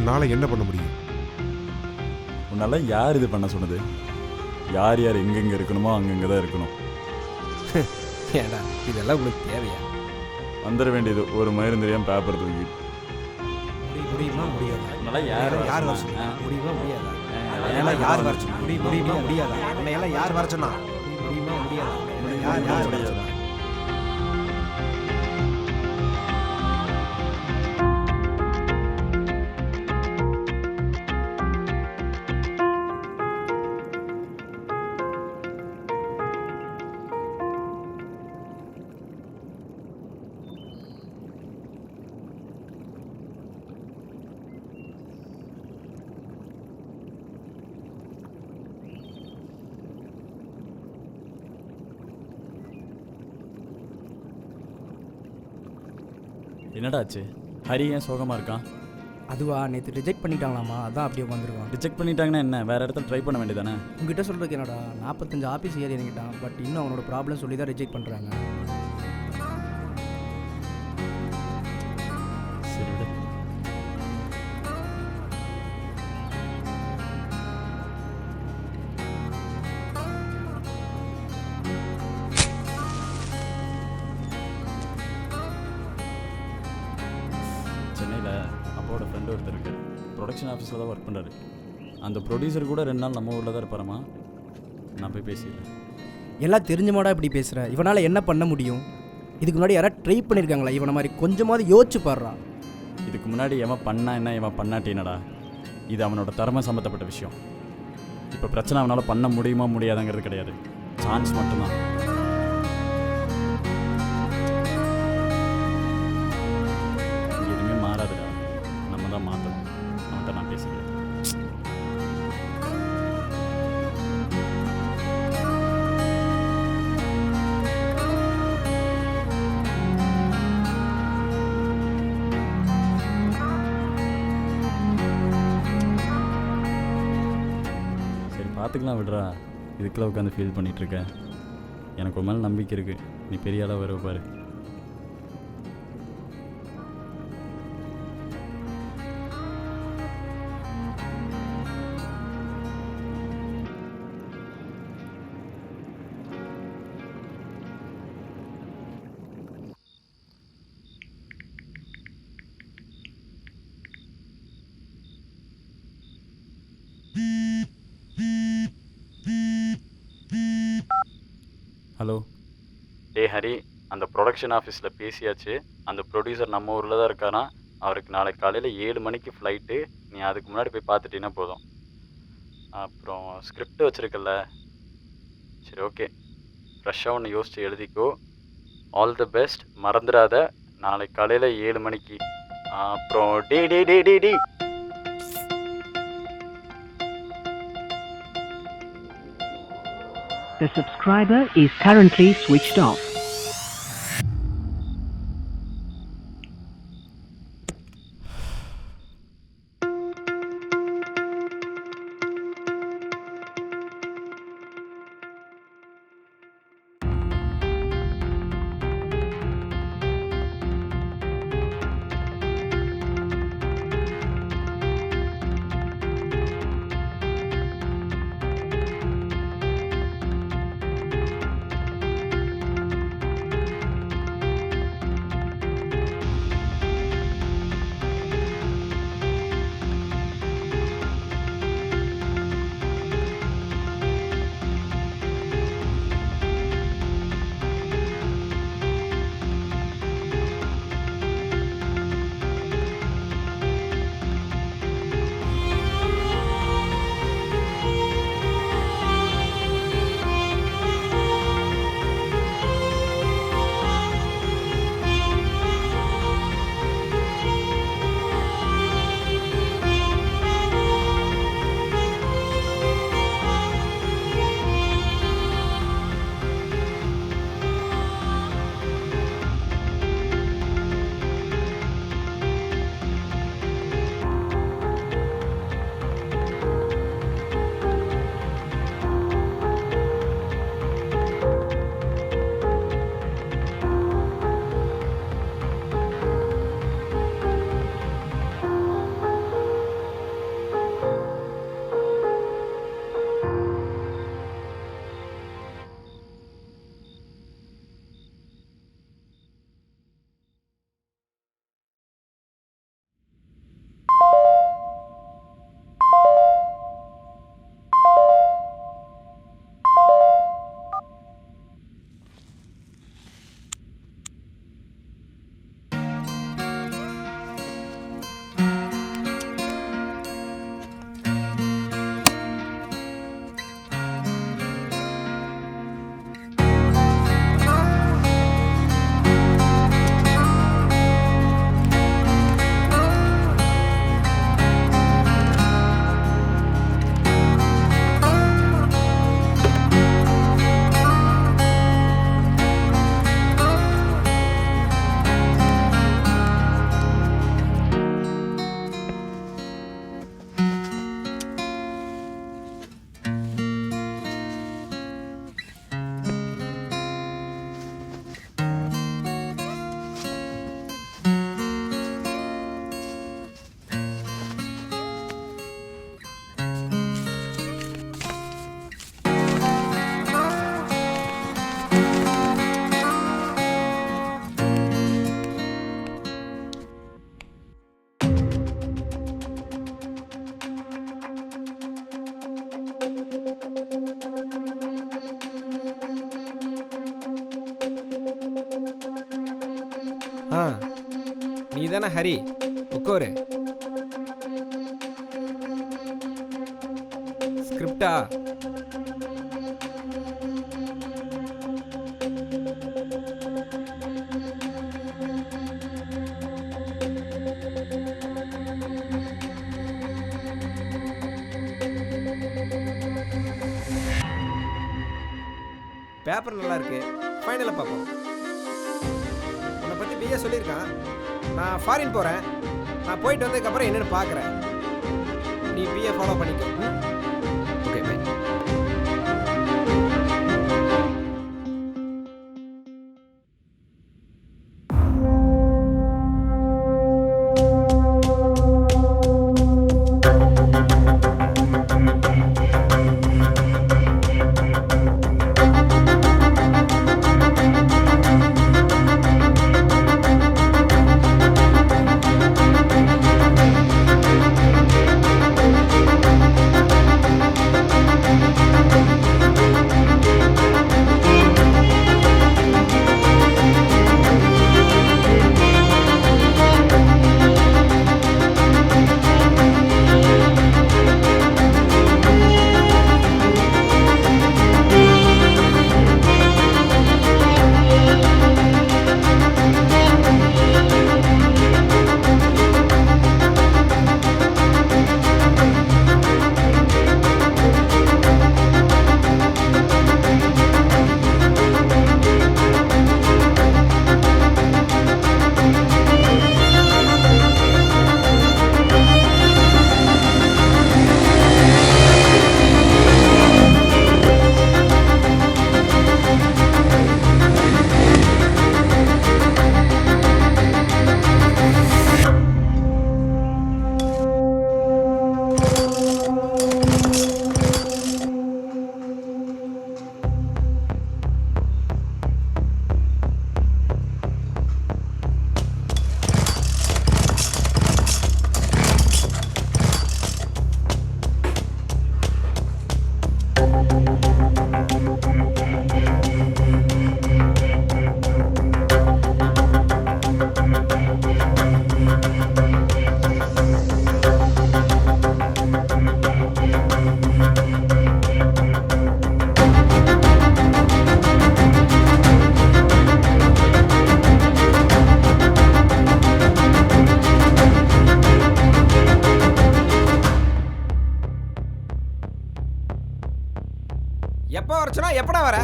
உன்னால் என்ன பண்ண முடியும்? உன்னால யார் இது பண்ண சொன்னது? யார் யார் எங்கெங்கே இருக்கணுமோ அங்கங்கே தான் இருக்கணும். ஏடா இதெல்லாம் உங்களுக்கு தேவையா? வந்துட வேண்டியது ஒரு மயிரும் தெரியாமல் பேப்பர் தூக்கி. முடியுமா முடியாதா? யார் வர சொன்னா? முடியுமா முடியாதா? யார் வர சொன்னா? முடியுமா முடியாதா? உன்னையெல்லாம் யார் வர சொன்னா? முடியுமா முடியாதா? யார் வர சொன்னா? என்னடா ஆச்சு? ஹரி ஏன் சோகமாக இருக்கான்? அதுவா நேற்று ரிஜெக்ட் பண்ணிட்டாங்களாமா, அதான் அப்படியே வந்திருக்கான். ரிஜெக்ட் பண்ணிட்டாங்கன்னா என்ன, வேறு இடத்துல ட்ரை பண்ண வேண்டியதானே? உங்ககிட்ட சொல்கிறதுக்கு என்னடா, 45 ஆஃபீஸ் ஏறி இறங்கிட்டான். பட் இன்னும் அவனோட ப்ராப்ளம் சொல்லி தான் ரிஜெக்ட் பண்ணுறாங்க. சரி விடு. சென்னையில் அப்பாவோட ஃப்ரெண்டு ஒருத்தர் இருக்கார். ப்ரொடக்ஷன் ஆஃபீஸில் தான் ஒர்க் பண்ணுறாரு. அந்த ப்ரொடியூசர் கூட 2 நாள் நம்ம ஊரில் தான் இருப்பாரம்மா. நான் போய் பேசிடுறேன். எல்லாம் தெரிஞ்சமாடா இப்படி பேசுகிற? இவனால் என்ன பண்ண முடியும்? இதுக்கு முன்னாடி யாராவது ட்ரை பண்ணியிருக்காங்களா? இவனை மாதிரி கொஞ்சமாவது யோசிச்சு பாடுறா. இதுக்கு முன்னாடி எவன் பண்ணா என்ன, இவன் பண்ணாட்டி என்னடா? இது அவனோட திறமை சம்மந்தப்பட்ட விஷயம். இப்போ பிரச்சனை அவனால் பண்ண முடியுமா முடியாதுங்கிறது கிடையாது, சான்ஸ் மட்டும்தான். எதுவுமே மாறாதுடா, நம்ம தான் மாற்றணும். அவன்கிட்ட நான் பேசிக்கிறேன். சரி பார்த்துக்கலாம் விடுறா, இதுக்குள்ள உட்காந்து ஃபீல் பண்ணிகிட்ருக்க. எனக்கு ஒரு மேலே நம்பிக்கை இருக்குது, நீ பெரிய ஆளாக வருவ பாரு. ஹலோ. ஹரி, அந்த ப்ரொடக்ஷன் ஆஃபீஸில் பேசியாச்சு. அந்த ப்ரொடியூசர் நம்ம ஊரில் தான் இருக்கானா. அவருக்கு நாளைக்கு காலையில் 7 மணிக்கு ஃப்ளைட்டு. நீ அதுக்கு முன்னாடி போய் பார்த்துட்டீங்கன்னா போதும். அப்புறம் ஸ்கிரிப்ட் வச்சுருக்கல, சரி ஓகே, ஃப்ரெஷ்ஷாக ஒன்று யோசித்து எழுதிக்கோ. ஆல் தி பெஸ்ட், மறந்துடாத. நாளைக்கு காலையில் 7 மணிக்கு. அப்புறம் டி டி டி டி டி The subscriber is currently switched off. நீ தானே ஹரி, உட்காரு. ஸ்கிரிப்டா? பேப்பர் நல்லா இருக்கு, ஃபைனலாக பார்ப்போம். உன்னை பற்றி பிஏ சொல்லியிருக்கான். நான் ஃபாரின் போகிறேன். நான் போயிட்டு வந்ததுக்கப்புறம் என்னென்னு பார்க்குறேன். நீ பிஏ ஃபாலோ பண்ணிக்கோ. Okay bye. எப்போ வர சொன்னா எப்படா வர?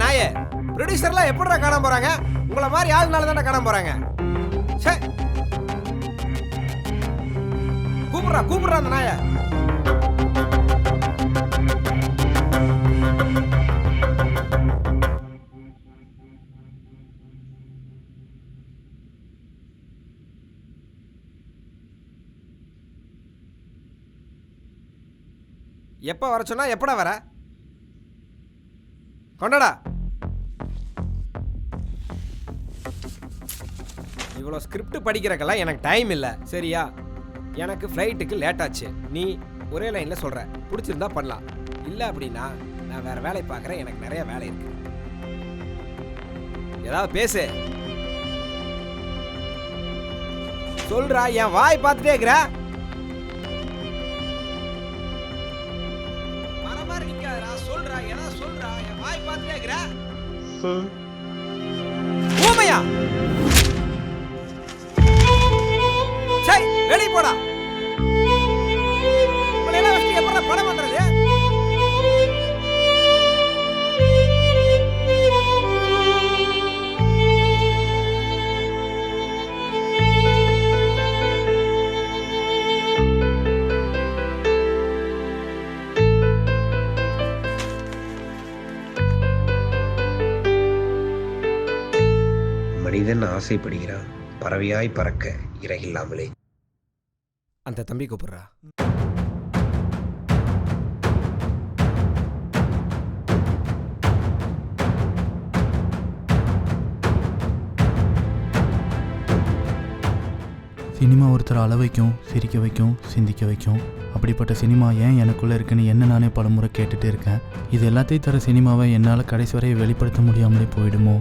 நாயே ப்ரொடியூசர்லாம் எப்படா காணாம போறாங்க? உங்களை மாதிரி ஆளுனால தானே காணாம போறாங்க. சே, கூப்பிடுறா அந்த நாயை. எப்போ வர சொன்னா எப்படா வர? கொண்டடா. இவ்வளோ ஸ்கிரிப்ட் படிக்கிறக்கெல்லாம் எனக்கு டைம் இல்லை, சரியா? எனக்கு ஃப்ளைட்டுக்கு லேட் ஆச்சு. நீ ஒரே லைனில் சொல்கிற. பிடிச்சிருந்தா பண்ணலாம், இல்லை அப்படின்னா நான் வேறு வேலை பார்க்குறேன். எனக்கு நிறைய வேலை இருக்கு. ஏதாவது பேசு. சொல்றா, என் வாய் பார்த்துட்டே இருக்கிற. சொல்றா, ஏதாவது சொல்றா, என் வாய் பார்த்துட்டே இருக்கிற. ஊமையா? சை, வெளியே போடா. உங்களை வச்சு எப்படா படம் பண்றது? மனிதன் ஆசைப்படுகிறான் பறவையாய் பறக்க இறகில்லாமலே. அந்த தம்பி கூப்பிடுறா. சினிமா ஒருத்தரை அள வைக்கும், சிரிக்க வைக்கும், சிந்திக்க வைக்கும். அப்படிப்பட்ட சினிமா ஏன் எனக்குள்ளே இருக்குன்னு என்ன நானே பலமுறை கேட்டுகிட்டே இருக்கேன். இது எல்லாத்தையும் தர சினிமாவை என்னால் கடைசி வரை வெளிப்படுத்த முடியாமலே போயிடுமோ?